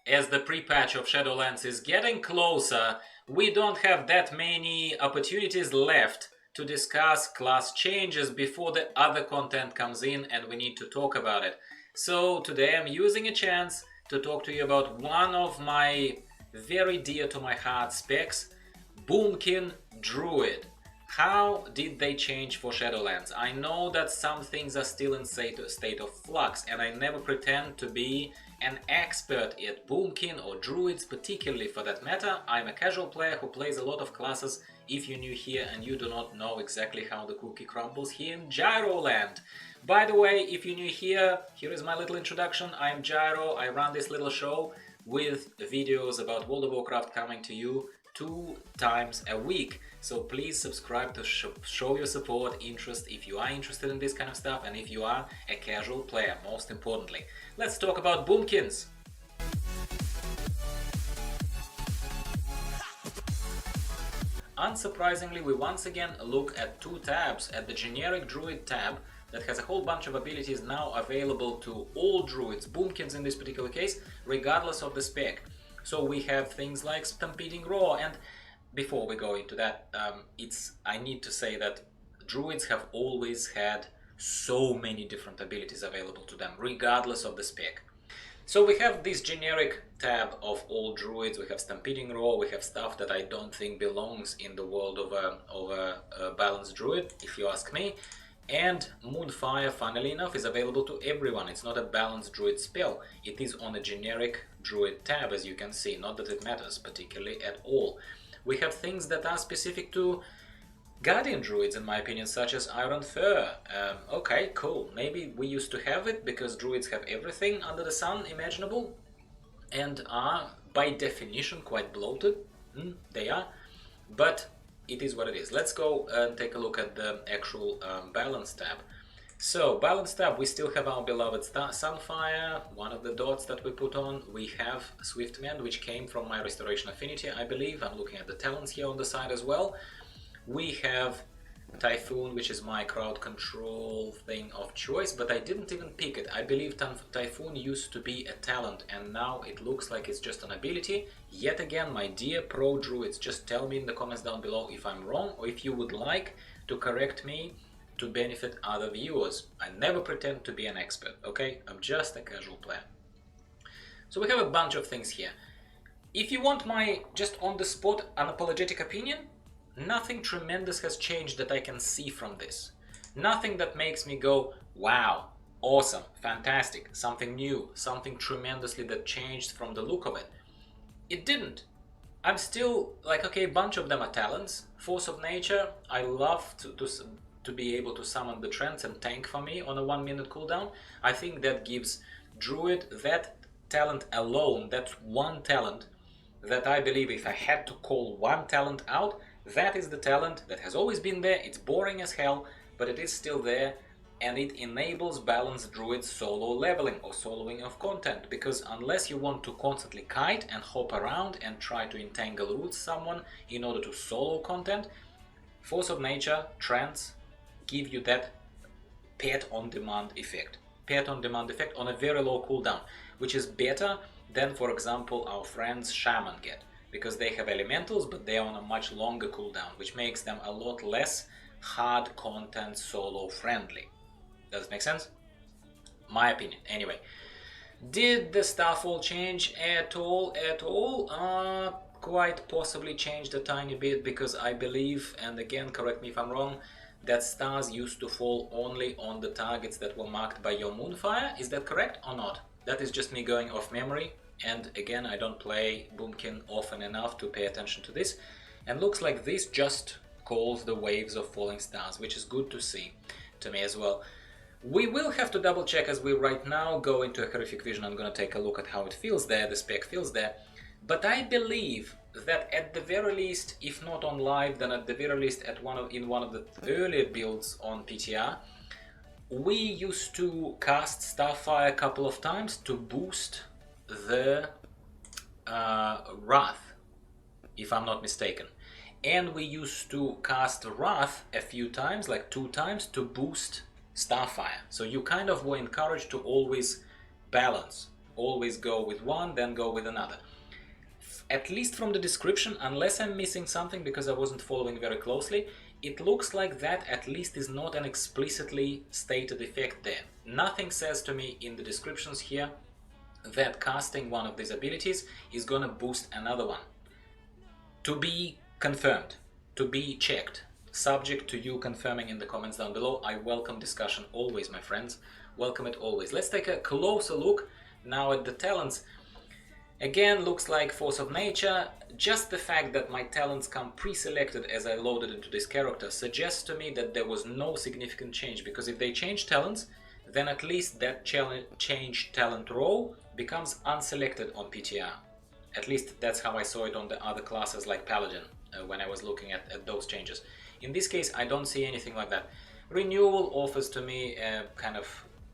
as the pre-patch of Shadowlands is getting closer, we don't have that many opportunities left to discuss class changes before the other content comes in and we need to talk about it. So today I'm using a chance to talk to you about one of my very dear to my heart specs, Boomkin Druid. How did they change for Shadowlands? I know that some things are still in state of flux, and I never pretend to be an expert at Boomkin or Druids, particularly for that matter. I'm a casual player who plays a lot of classes. If you're new here and you do not know exactly how the cookie crumbles here in Gyroland. By the way, if you're new here, here is my little introduction. I'm Gyro. I run this little show with videos about World of Warcraft coming to you 2 times a week. So please subscribe to show your support, interest if you are interested in this kind of stuff and if you are a casual player, most importantly. Let's talk about Boomkins. Unsurprisingly, we once again look at 2 tabs, at the generic Druid tab that has a whole bunch of abilities now available to all Druids, Boomkins in this particular case, regardless of the spec. So we have things like Stampeding Roar, and before we go into that, I need to say that Druids have always had so many different abilities available to them, regardless of the spec. So we have this generic tab of all Druids, we have Stampeding Roar, we have stuff that I don't think belongs in the world of a balanced Druid, if you ask me. And Moonfire, funnily enough, is available to everyone. It's not a balanced Druid spell. It is on a generic Druid tab, as you can see. Not that it matters particularly at all. We have things that are specific to Guardian Druids, in my opinion, such as Iron Fur. Okay, cool. Maybe we used to have it because Druids have everything under the sun imaginable and are, by definition, quite bloated. They are. But it is what it is. Let's go and take a look at the actual balance tab. So, balance tab, we still have our beloved Sunfire, one of the dots that we put on. We have Swiftmend, which came from my Restoration Affinity, I believe. I'm looking at the talents here on the side as well. We have Typhoon, which is my crowd control thing of choice, but I didn't even pick it. I believe Typhoon used to be a talent, and now it looks like it's just an ability. Yet again, my dear pro Druids, just tell me in the comments down below if I'm wrong, or if you would like to correct me to benefit other viewers. I never pretend to be an expert, okay? I'm just a casual player. So we have a bunch of things here. If you want my just on the spot unapologetic opinion, nothing tremendous has changed that I can see from this. Nothing that makes me go, wow, awesome, fantastic, something new, something tremendously that changed from the look of it. It didn't. I'm still like, okay, a bunch of them are talents. Force of Nature, I love to be able to summon the trance and tank for me on a 1-minute cooldown. I think that gives Druid that talent alone, that one talent, that I believe if I had to call one talent out, that is the talent that has always been there. It's boring as hell, but it is still there, and it enables balanced Druid solo leveling or soloing of content, because unless you want to constantly kite and hop around and try to entangle roots someone in order to solo content, Force of Nature, Trance give you that pet on demand effect. Pet on demand effect on a very low cooldown, which is better than, for example, our friends Shaman get, because they have elementals, but they are on a much longer cooldown, which makes them a lot less hard content solo friendly. Does it make sense? My opinion. Anyway, did the stuff all change at all? Quite possibly changed a tiny bit, because I believe, and again, correct me if I'm wrong, that stars used to fall only on the targets that were marked by your Moonfire. Is that correct or not? That is just me going off memory. And again, I don't play Boomkin often enough to pay attention to this. And looks like this just calls the waves of falling stars, which is good to see to me as well. We will have to double check as we right now go into a horrific vision. I'm going to take a look at how it feels there, the spec feels there. But I believe that at the very least, if not on live, then at the very least at in one of the earlier builds on PTR, we used to cast Starfire a couple of times to boost the Wrath, if I'm not mistaken. And we used to cast Wrath a few times, like 2 times, to boost Starfire. So you kind of were encouraged to always balance. Always go with one, then go with another. At least from the description, unless I'm missing something because I wasn't following very closely, it looks like that at least is not an explicitly stated effect there. Nothing says to me in the descriptions here that casting one of these abilities is gonna boost another one. To be confirmed, to be checked, subject to you confirming in the comments down below. I welcome discussion always, my friends. Welcome it always. Let's take a closer look now at the talents. Again, looks like Force of Nature. Just the fact that my talents come pre-selected as I loaded into this character suggests to me that there was no significant change, because if they change talents, then at least that change talent row becomes unselected on PTR. At least that's how I saw it on the other classes like Paladin when I was looking at those changes. In this case, I don't see anything like that. Renewal offers to me a kind of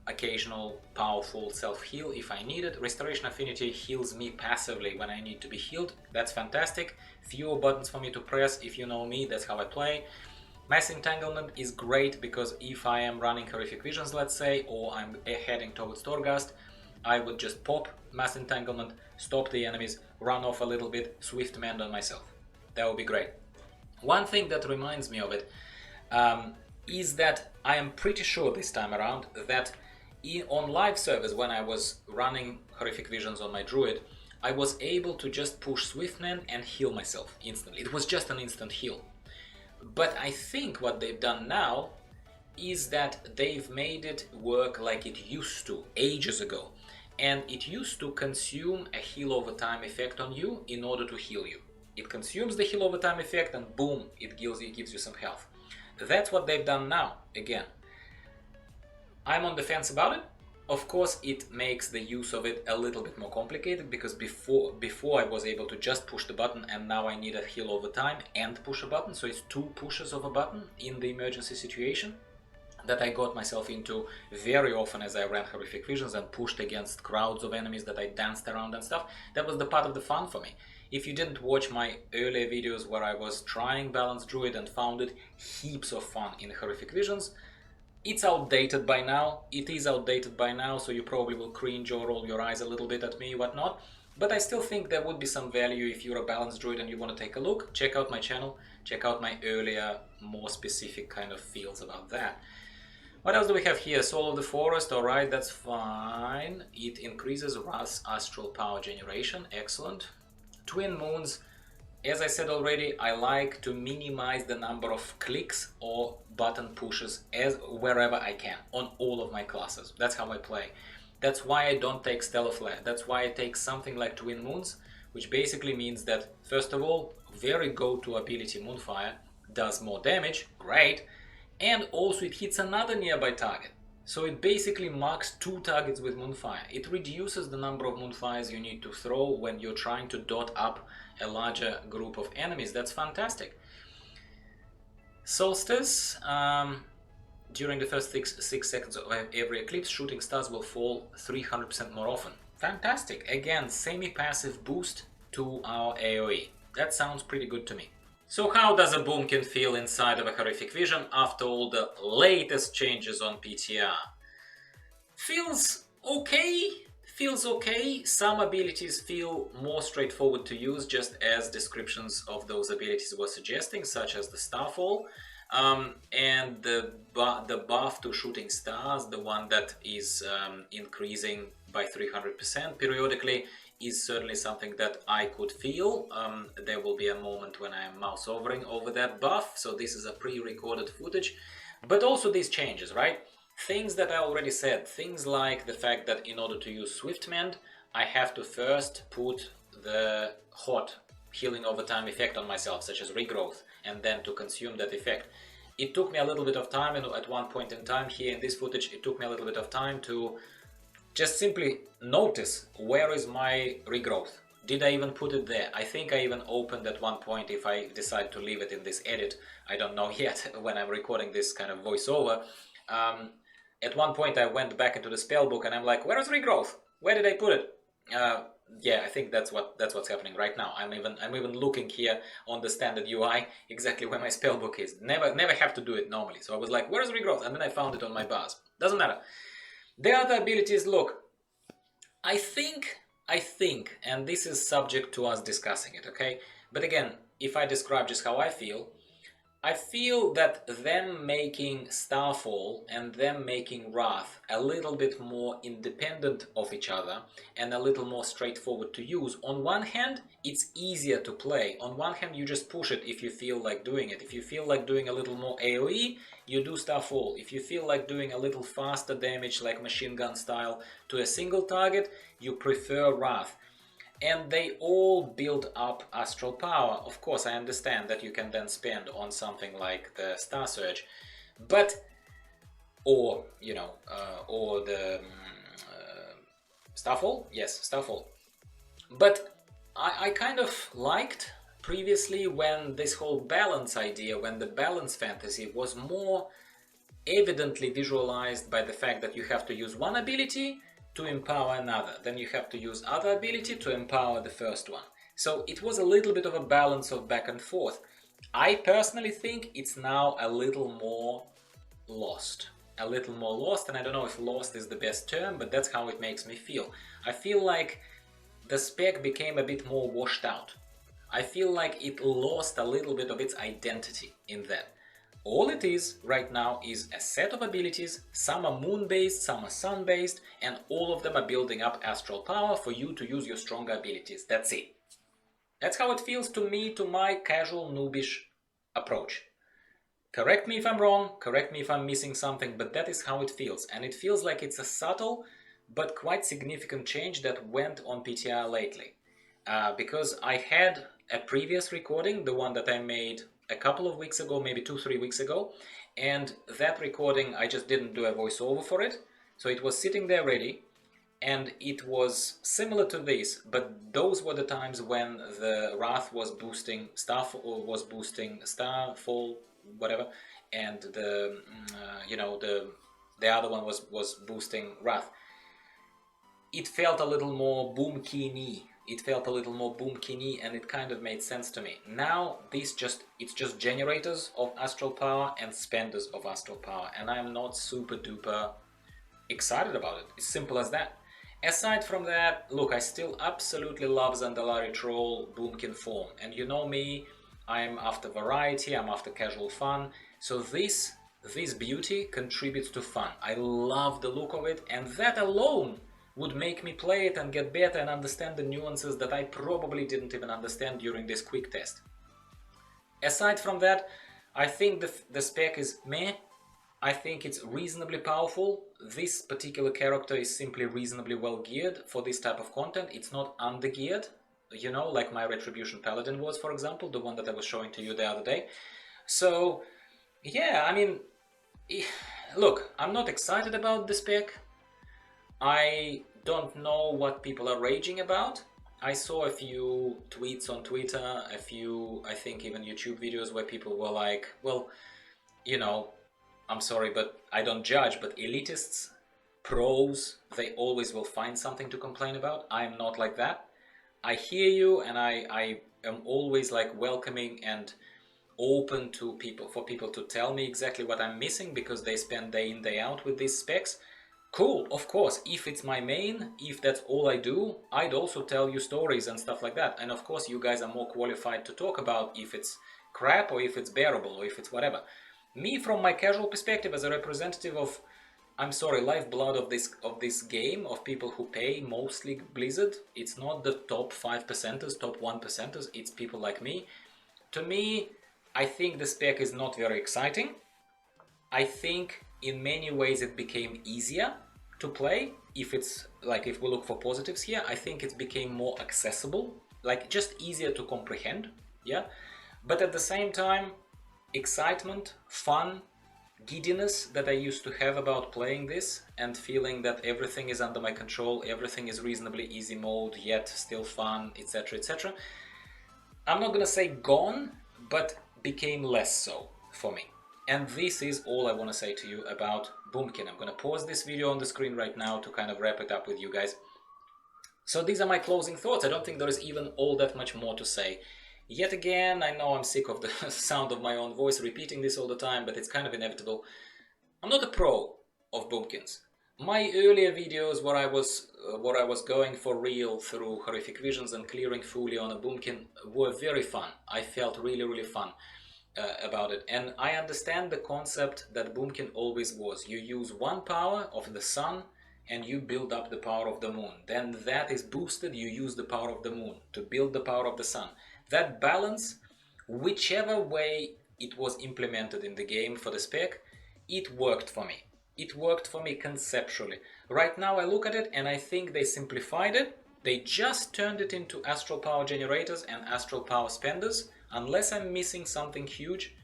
occasional powerful self-heal if I need it. Restoration Affinity heals me passively when I need to be healed. That's fantastic. Fewer buttons for me to press. If you know me, that's how I play. Mass Entanglement is great because if I am running Horrific Visions, let's say, or I'm heading towards Torghast, I would just pop Mass Entanglement, stop the enemies, run off a little bit, Swift Mend on myself. That would be great. One thing that reminds me of it is that I am pretty sure this time around that on live servers, when I was running Horrific Visions on my Druid, I was able to just push Swift Mend and heal myself instantly. It was just an instant heal. But I think what they've done now is that they've made it work like it used to ages ago. And it used to consume a heal over time effect on you in order to heal you. It consumes the heal over time effect and boom, it gives you some health. That's what they've done now, again. I'm on the fence about it. Of course, it makes the use of it a little bit more complicated, because before I was able to just push the button, and now I need a heal over time and push a button, so it's two pushes of a button in the emergency situation that I got myself into very often as I ran Horrific Visions and pushed against crowds of enemies that I danced around and stuff. That was the part of the fun for me. If you didn't watch my earlier videos where I was trying Balanced Druid and found it heaps of fun in Horrific Visions, it's outdated by now. It is outdated by now, so you probably will cringe or roll your eyes a little bit at me, whatnot. But I still think there would be some value if you're a Balanced Druid and you want to take a look. Check out my channel, check out my earlier, more specific kind of feels about that. What else do we have here? Soul of the Forest, alright, that's fine. It increases Ras Astral Power Generation, excellent. Twin Moons, as I said already, I like to minimize the number of clicks or button pushes wherever I can, on all of my classes. That's how I play. That's why I don't take Stellar Flare. That's why I take something like Twin Moons, which basically means that, first of all, very go-to ability Moonfire does more damage, great, and also it hits another nearby target. So it basically marks two targets with Moonfire. It reduces the number of Moonfires you need to throw when you're trying to dot up a larger group of enemies. That's fantastic. Solstice, during the first 6 seconds of every eclipse, shooting stars will fall 300% more often. Fantastic. Again, semi-passive boost to our AoE. That sounds pretty good to me. So how does a Boomkin feel inside of a Horrific Vision after all the latest changes on PTR? Feels okay. Feels okay. Some abilities feel more straightforward to use, just as descriptions of those abilities were suggesting, such as the Starfall. And the buff to shooting stars, the one that is increasing by 300% periodically, is certainly something that I could feel. There will be a moment when I am mouse hovering over that buff, so this is a pre-recorded footage. But also these changes, right? Things that I already said, things like the fact that in order to use Swift Mend, I have to first put the hot healing over time effect on myself, such as regrowth, and then to consume that effect. It took me a little bit of time, and at one point in time here in this footage, it took me a little bit of time to just simply notice where is my regrowth. Did I even put it there? I think I even opened at one point, if I decide to leave it in this edit, I don't know yet when I'm recording this kind of voiceover. At one point I went back into the spellbook and I'm like, where is regrowth? Where did I put it? Yeah, I think that's what's happening right now. I'm even looking here on the standard UI exactly where my spellbook is. Never have to do it normally. So I was like, where is regrowth? And then I found it on my bars. Doesn't matter. The other abilities, look, I think, and this is subject to us discussing it, okay? But again, if I describe just how I feel that them making Starfall and them making Wrath a little bit more independent of each other and a little more straightforward to use. On one hand, it's easier to play. On one hand, you just push it if you feel like doing it. If you feel like doing a little more AoE, you do Starfall. If you feel like doing a little faster damage like machine gun style to a single target, you prefer Wrath. And they all build up astral power. Of course, I understand that you can then spend on something like the Star Surge, but or or the Starfall. Yes, Starfall. But I kind of liked previously when this whole balance idea, when the balance fantasy was more evidently visualized by the fact that you have to use one ability to empower another, then you have to use other ability to empower the first one. So it was a little bit of a balance of back and forth. I personally think it's now a little more lost. A little more lost, and I don't know if lost is the best term, but that's how it makes me feel. I feel like the spec became a bit more washed out. I feel like it lost a little bit of its identity in that. All it is right now is a set of abilities, some are moon-based, some are sun-based, and all of them are building up astral power for you to use your stronger abilities. That's it. That's how it feels to me, to my casual noobish approach. Correct me if I'm wrong, correct me if I'm missing something, but that is how it feels. And it feels like it's a subtle but quite significant change that went on PTR lately. Because I had a previous recording, the one that I made a couple of weeks ago, maybe 2-3 weeks ago, and that recording I just didn't do a voiceover for it, so it was sitting there ready, and it was similar to this, but those were the times when the Wrath was boosting Starfall, whatever, and the the other one was boosting Wrath. It felt a little more Boomkin-y. It felt a little more Boomkin-y, and it kind of made sense to me. Now it's just generators of astral power and spenders of astral power, and I'm not super duper excited about it. It's simple as that. Aside from that, look, I still absolutely love Zandalari Troll Boomkin form, and you know me, I'm after variety, I'm after casual fun, so this beauty contributes to fun. I love the look of it, and that alone would make me play it and get better and understand the nuances that I probably didn't even understand during this quick test. Aside from that, I think the spec is meh. I think it's reasonably powerful. This particular character is simply reasonably well geared for this type of content. It's not under-geared, you know, like my Retribution Paladin was, for example, the one that I was showing to you the other day. So, yeah, I mean, look, I'm not excited about the spec. I don't know what people are raging about. I saw a few tweets on Twitter, a few, I think even YouTube videos where people were like, well, you know, I'm sorry, but I don't judge, but elitists, pros, they always will find something to complain about. I am not like that. I hear you, and I am always like welcoming and open to for people to tell me exactly what I'm missing, because they spend day in, day out with these specs. Cool, of course, if it's my main, if that's all I do, I'd also tell you stories and stuff like that. And of course you guys are more qualified to talk about if it's crap or if it's bearable or if it's whatever. Me, from my casual perspective, as a representative of, I'm sorry, lifeblood of this game, of people who pay, mostly Blizzard, it's not the top 5%ers, top 1%ers, it's people like me. To me, I think the spec is not very exciting. I think in many ways it became easier to play. If we look for positives here, I think it became more accessible, like just easier to comprehend, yeah. But at the same time, excitement, fun, giddiness that I used to have about playing this and feeling that everything is under my control, everything is reasonably easy mode, yet still fun, etc, etc. I'm not gonna say gone, but became less so for me. And this is all I want to say to you about Boomkin. I'm going to pause this video on the screen right now to kind of wrap it up with you guys. So these are my closing thoughts. I don't think there is even all that much more to say. Yet again, I know I'm sick of the sound of my own voice repeating this all the time, but it's kind of inevitable. I'm not a pro of Boomkins. My earlier videos where I was going for real through horrific visions and clearing fully on a Boomkin were very fun. I felt really fun about it, and I understand the concept that Boomkin always was. You use one power of the sun and you build up the power of the moon. Then that is boosted, you use the power of the moon to build the power of the sun. That balance, whichever way it was implemented in the game for the spec, it worked for me. It worked for me conceptually. Right now I look at it and I think they simplified it. They just turned it into astral power generators and astral power spenders, unless I'm missing something huge,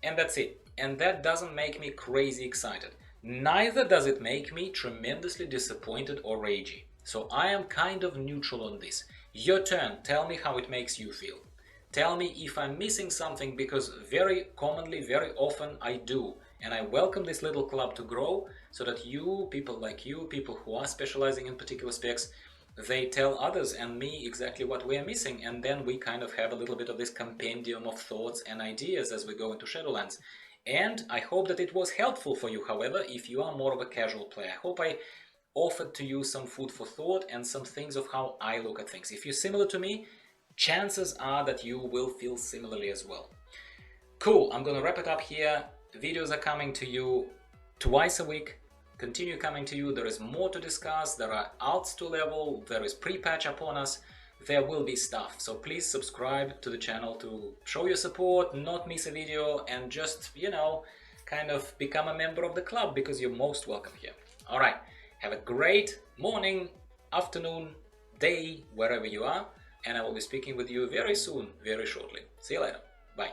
and that's it. And that doesn't make me crazy excited. Neither does it make me tremendously disappointed or ragey. So I am kind of neutral on this. Your turn, tell me how it makes you feel. Tell me if I'm missing something, because very commonly, very often I do. And I welcome this little club to grow so that you, people like you, people who are specializing in particular specs, they tell others and me exactly what we are missing, and then we kind of have a little bit of this compendium of thoughts and ideas as we go into Shadowlands. And I hope that it was helpful for you, however, if you are more of a casual player. I hope I offered to you some food for thought and some things of how I look at things. If you're similar to me, chances are that you will feel similarly as well. Cool, I'm gonna wrap it up here. Videos are coming to you twice a week. Continue coming to you. There is more to discuss. There are alts to level. There is pre-patch upon us. There will be stuff. So please subscribe to the channel to show your support, not miss a video, and just, you know, kind of become a member of the club, because you're most welcome here. All right. Have a great morning, afternoon, day, wherever you are. And I will be speaking with you very soon, very shortly. See you later. Bye.